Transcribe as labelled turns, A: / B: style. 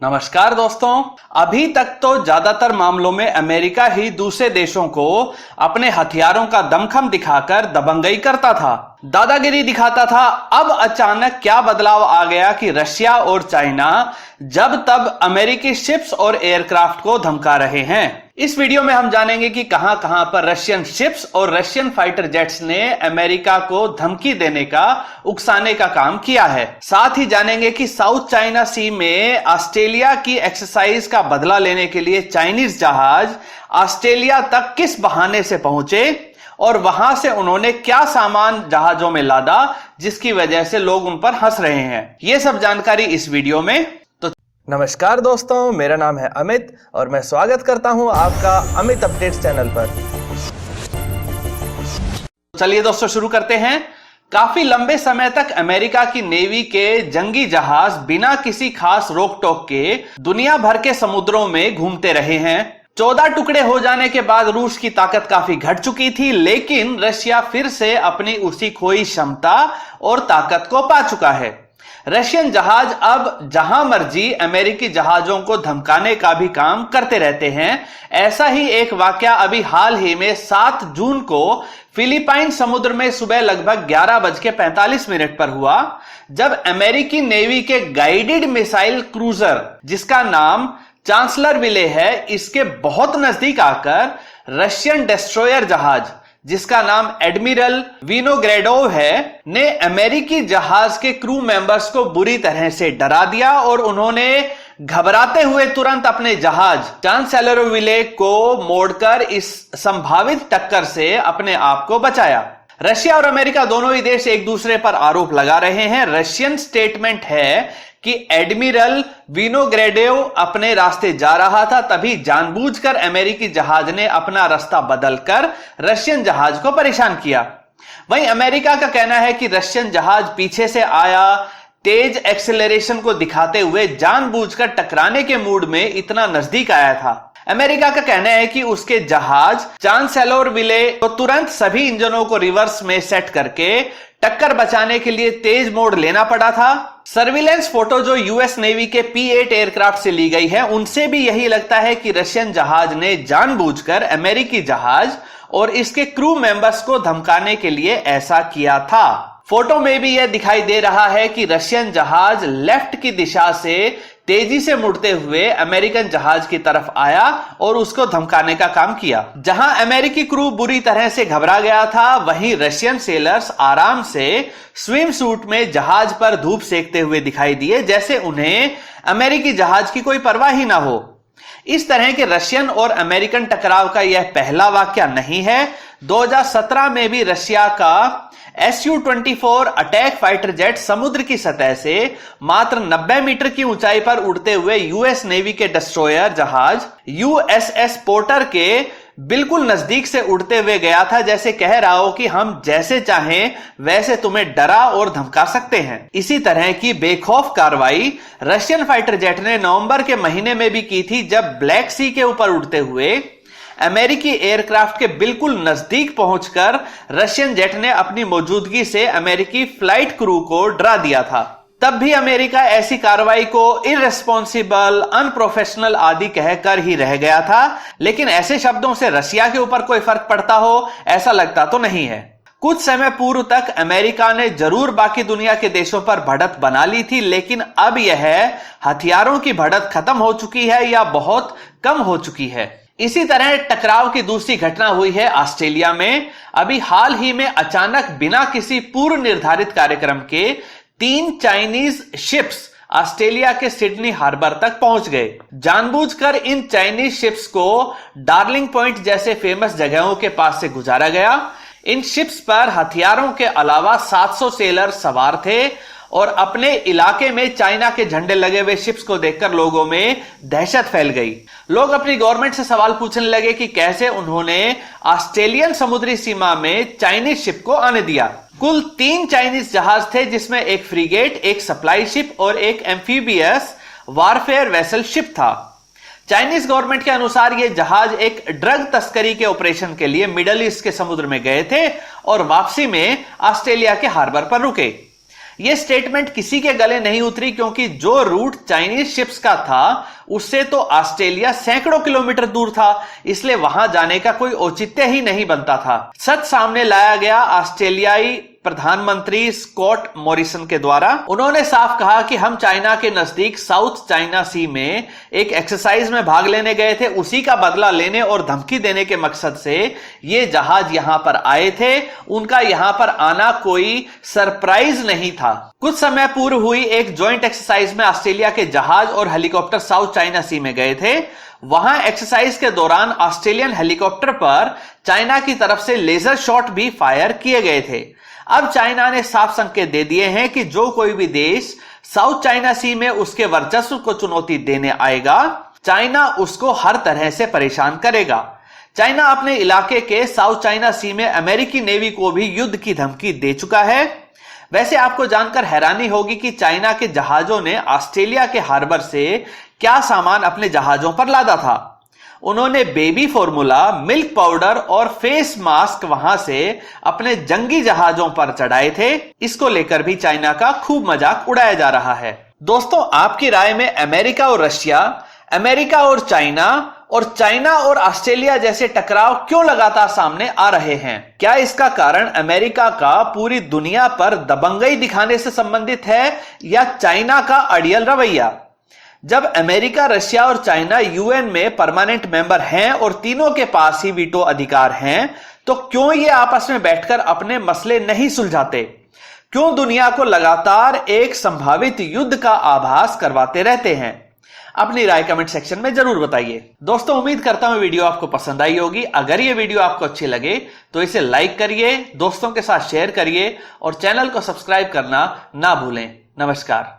A: नमस्कार दोस्तों। अभी तक तो ज्यादातर मामलों में अमेरिका ही दूसरे देशों को अपने हथियारों का दमखम दिखाकर दबंगई करता था, दादागिरी दिखाता था। अब अचानक क्या बदलाव आ गया कि रशिया और चाइना जब तब अमेरिकी शिप्स और एयरक्राफ्ट को धमका रहे हैं। इस वीडियो में हम जानेंगे कि कहां कहां पर रशियन शिप्स और रशियन फाइटर जेट्स ने अमेरिका को धमकी देने का, उकसाने का काम किया है। साथ ही जानेंगे कि साउथ चाइना सी में ऑस्ट्रेलिया की एक्सरसाइज का बदला लेने के लिए चाइनीज जहाज ऑस्ट्रेलिया तक किस बहाने से पहुंचे और वहां से उन्होंने क्या सामान जहाजों में लादा जिसकी वजह से लोग उन पर हंस रहे हैं। यह सब जानकारी इस वीडियो में। तो
B: नमस्कार दोस्तों, मेरा नाम है अमित और मैं स्वागत करता हूं आपका अमित अपडेट्स चैनल पर।
A: चलिए दोस्तों शुरू करते हैं। काफी लंबे समय तक अमेरिका की नेवी के जंगी जहाज बिना किसी खास रोक टोक के दुनिया भर के समुद्रों में घूमते रहे हैं। 14 टुकड़े हो जाने के बाद रूस की ताकत काफी घट चुकी थी, लेकिन रशिया फिर से अपनी उसी खोई क्षमता और ताकत को पा चुका है। रशियन जहाज अब जहां मर्जी अमेरिकी जहाजों को धमकाने का भी काम करते रहते हैं। ऐसा ही एक वाकया अभी हाल ही में 7 जून को फिलीपाइन समुद्र में सुबह लगभग 11:45 पर हुआ, जब अमेरिकी नेवी के गाइडेड मिसाइल क्रूजर, जिसका नाम चांसलरविले है, इसके बहुत नजदीक आकर रशियन डिस्ट्रॉयर जहाज, जिसका नाम एडमिरल विनोग्रेडोव है, ने अमेरिकी जहाज के क्रू मेंबर्स को बुरी तरह से डरा दिया और उन्होंने घबराते हुए तुरंत अपने जहाज चांसलरविले को मोड़कर इस संभावित टक्कर से अपने आप को बचाया। रशिया और अमेरिका दोनों ही देश एक दूसरे पर आरोप लगा रहे हैं। रशियन स्टेटमेंट है कि एडमिरल विनोग्रेडोव अपने रास्ते जा रहा था, तभी जानबूझकर अमेरिकी जहाज ने अपना रास्ता बदलकर रशियन जहाज को परेशान किया। वहीं अमेरिका का कहना है कि रशियन जहाज पीछे से आया, तेज एक्सेलरेशन को दिखाते हुए जानबूझकर टकराने के मूड में इतना नजदीक आया था। अमेरिका का कहना है कि उसके जहाज चांसलरविले को तुरंत सभी इंजनों को रिवर्स में सेट करके टक्कर बचाने के लिए तेज मोड लेना पड़ा था। सर्विलेंस फोटो जो यूएस नेवी के P-8 एयरक्राफ्ट से ली गई है, उनसे भी यही लगता है कि रशियन जहाज ने जानबूझकर अमेरिकी जहाज और इसके क्रू मेंबर्स को धमकाने के लिए ऐसा किया था। फोटो में भी यह दिखाई दे रहा है कि रशियन जहाज लेफ्ट की दिशा से तेजी से मुड़ते हुए अमेरिकन जहाज की तरफ आया और उसको धमकाने का काम किया। जहां अमेरिकी क्रू बुरी तरह से घबरा गया था, वहीं रशियन सेलर्स आराम से स्विम सूट में जहाज पर धूप सेकते हुए दिखाई दिए, जैसे उन्हें अमेरिकी जहाज की कोई परवाह ही ना हो। इस तरह के रशियन और अमेरिकन टकराव का यह पहला वाकया नहीं है। 2017 में भी रशिया का Su-24 अटैक फाइटर जेट समुद्र की सतह से मात्र 90 मीटर की ऊंचाई पर उड़ते हुए यूएस नेवी के डिस्ट्रॉयर जहाज USS पोर्टर के बिल्कुल नजदीक से उड़ते हुए गया था, जैसे कह रहा हो कि हम जैसे चाहें वैसे तुम्हें डरा और धमका सकते हैं। इसी तरह की बेखौफ कार्रवाई रशियन फाइटर जेट ने नवंबर के महीने में भी की थी, जब ब्लैक सी के ऊपर उड़ते हुए अमेरिकी एयरक्राफ्ट के बिल्कुल नजदीक पहुंचकर रशियन जेट ने अपनी मौजूदगी से अमेरिकी फ्लाइट क्रू को डरा दिया था। तब भी अमेरिका ऐसी कार्रवाई को इररेस्पॉन्सिबल, अनप्रोफेशनल आदि कहकर ही रह गया था, लेकिन ऐसे शब्दों से रशिया के ऊपर कोई फर्क पड़ता हो ऐसा लगता तो नहीं है। कुछ समय पूर्व तक अमेरिका ने जरूर बाकी दुनिया के देशों पर बढ़त बना ली थी, लेकिन अब यह हथियारों की बढ़त खत्म हो चुकी है या बहुत कम हो चुकी है। इसी तरह टकराव की दूसरी घटना हुई है ऑस्ट्रेलिया में। अभी हाल ही में अचानक बिना किसी पूर्व निर्धारित कार्यक्रम के 3 चाइनीज शिप्स ऑस्ट्रेलिया के सिडनी हार्बर तक पहुंच गए। जानबूझकर इन चाइनीज शिप्स को डार्लिंग पॉइंट जैसे फेमस जगहों के पास से गुजारा गया। इन शिप्स पर हथियारों के अलावा 700 सेलर सवार थे और अपने इलाके में चाइना के झंडे लगे हुए शिप्स को देखकर लोगों में दहशत फैल गई। लोग अपनी गवर्नमेंट से सवाल पूछने लगे कि कैसे उन्होंने ऑस्ट्रेलियन समुद्री सीमा में चाइनीज शिप को आने दिया। कुल 3 चाइनीज जहाज थे, जिसमें एक फ्रीगेट, एक सप्लाई शिप और एक एम्फीबियस वारफेयर वेसल शिप था। चाइनीज गवर्नमेंट के अनुसार ये जहाज एक ड्रग तस्करी के ऑपरेशन के लिए मिडल ईस्ट के समुद्र में गए थे और वापसी में ऑस्ट्रेलिया के हार्बर पर रुके। यह स्टेटमेंट किसी के गले नहीं उतरी, क्योंकि जो रूट चाइनीज शिप्स का था उससे तो ऑस्ट्रेलिया सैकड़ों किलोमीटर दूर था, इसलिए वहां जाने का कोई औचित्य ही नहीं बनता था। सच सामने लाया गया ऑस्ट्रेलियाई प्रधानमंत्री स्कॉट मॉरिसन के द्वारा। उन्होंने साफ कहा कि हम चाइना के नजदीक साउथ चाइना सी में एक एक्सरसाइज में भाग लेने गए थे, उसी का बदला लेने और धमकी देने के मकसद से ये जहाज यहां पर आए थे। उनका यहां पर आना कोई सरप्राइज नहीं था। कुछ समय पूर्व हुई एक ज्वाइंट एक्सरसाइज में ऑस्ट्रेलिया के जहाज और हेलीकॉप्टर साउथ चाइना सी में गए थे। वहां एक्सरसाइज के दौरान ऑस्ट्रेलियन हेलीकॉप्टर पर चाइना की तरफ से लेजर शॉट भी फायर किए गए थे। अब चाइना ने साफ संकेत दे दिए हैं कि जो कोई भी देश साउथ चाइना सी में उसके वर्चस्व को चुनौती देने आएगा, चाइना उसको हर तरह से परेशान करेगा। चाइना अपने इलाके के साउथ चाइना सी में अमेरिकी नेवी को भी युद्ध की धमकी दे चुका है। वैसे आपको जानकर हैरानी होगी कि चाइना के जहाजों ने ऑस्ट्रेलिया के हार्बर से क्या सामान अपने जहाजों पर लादा था। उन्होंने बेबी फॉर्मूला, मिल्क पाउडर और फेस मास्क वहां से अपने जंगी जहाजों पर चढ़ाए थे। इसको लेकर भी चाइना का खूब मजाक उड़ाया जा रहा है। दोस्तों, आपकी राय में अमेरिका और रशिया, अमेरिका और चाइना और ऑस्ट्रेलिया जैसे टकराव क्यों लगातार सामने आ रहे हैं? क्या इसका कारण अमेरिका का पूरी दुनिया पर दबंगई दिखाने से संबंधित है या चाइना का अड़ियल रवैया? जब अमेरिका, रशिया और चाइना यूएन में परमानेंट मेंबर हैं और तीनों के पास ही वीटो अधिकार हैं, तो क्यों ये आपस में बैठकर अपने मसले नहीं सुलझाते? क्यों दुनिया को लगातार एक संभावित युद्ध का आभास करवाते रहते हैं? अपनी राय कमेंट सेक्शन में जरूर बताइए। दोस्तों, उम्मीद करता हूं वीडियो आपको पसंद आई होगी। अगर ये वीडियो आपको अच्छी लगे तो इसे लाइक करिए, दोस्तों के साथ शेयर करिए और चैनल को सब्सक्राइब करना ना भूलें। नमस्कार।